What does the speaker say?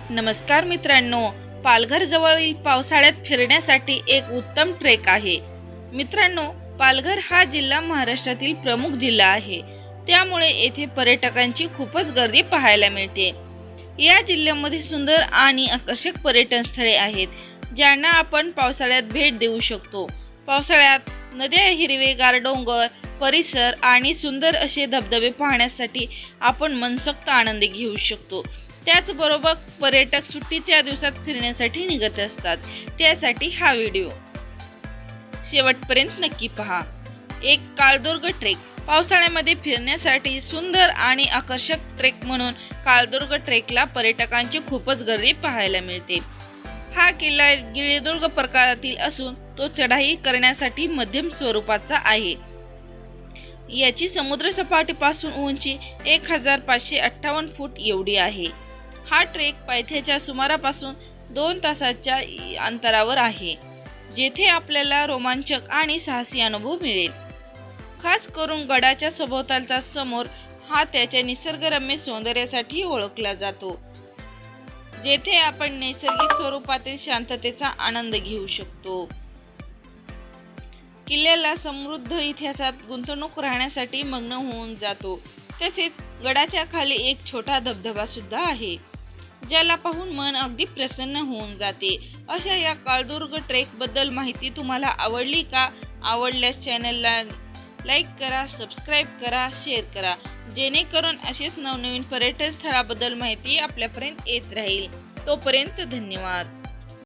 नमस्कार मित्रांनो, पालघर जवळील पावसाळ्यात फिरण्यासाठी एक उत्तम ट्रेक आहे। मित्रांनो, पालघर हा जिल्हा महाराष्ट्रातील प्रमुख जिल्हा आहे, त्यामुळे येथे पर्यटकांची खूपच गर्दी पाहायला मिळते। या जिल्ह्यामध्ये सुंदर आणि आकर्षक पर्यटन स्थळे आहेत, ज्यांना आपण पावसाळ्यात भेट देऊ शकतो। पावसाळ्यात नद्या, हिरवेगार डोंगर, परिसर आणि सुंदर असे धबधबे पाहण्यासाठी आपण मनसोक्त आनंद घेऊ शकतो। त्याचबरोबर पर्यटक सुट्टीच्या दिवसात फिरण्यासाठी निघत असतात, त्यासाठी हा व्हिडिओ शेवटपर्यंत नक्की पहा। एक काळदुर्ग ट्रेक। पावसाळ्यामध्ये फिरण्यासाठी सुंदर आणि आकर्षक ट्रेक म्हणून काळदुर्ग ट्रेकला पर्यटकांची खूपच गर्दी पाहायला मिळते। हा किल्ला गिरिदुर्ग प्रकारातील असून तो चढाई करण्यासाठी मध्यम स्वरूपाचा आहे। याची समुद्र सपाटीपासून उंची 1558 फूट एवढी आहे। हा ट्रेक पायथ्याच्या सुमारापासून 2 तासाच्या अंतरावर आहे, जेथे आपल्याला रोमांचक आणि साहसी अनुभव मिळेल। खास करून गडाच्या सभोवतालचा समोर हा त्याच्या निसर्गरम्य सौंदर्यासाठी ओळखला जातो, जेथे आपण नैसर्गिक स्वरूपातील शांततेचा आनंद घेऊ शकतो। किल्ल्याला समृद्ध इतिहासात गुंतवणूक राहण्यासाठी मग्न होऊन जातो। तसेच गडाच्या खाली एक छोटा धबधबा सुद्धा आहे, ज्याला पाहून मन अगदी प्रसन्न होऊन जाते। अशा या काळदुर्ग ट्रेक बद्दल माहिती तुम्हाला आवडली का? आवडल्यास चॅनलला लाईक करा, सबस्क्राईब करा, शेअर करा, जेणेकरून असेच नवनवीन पर्यटन स्थळाबद्दल माहिती आपल्यापर्यंत येत राहील। तोपर्यंत धन्यवाद।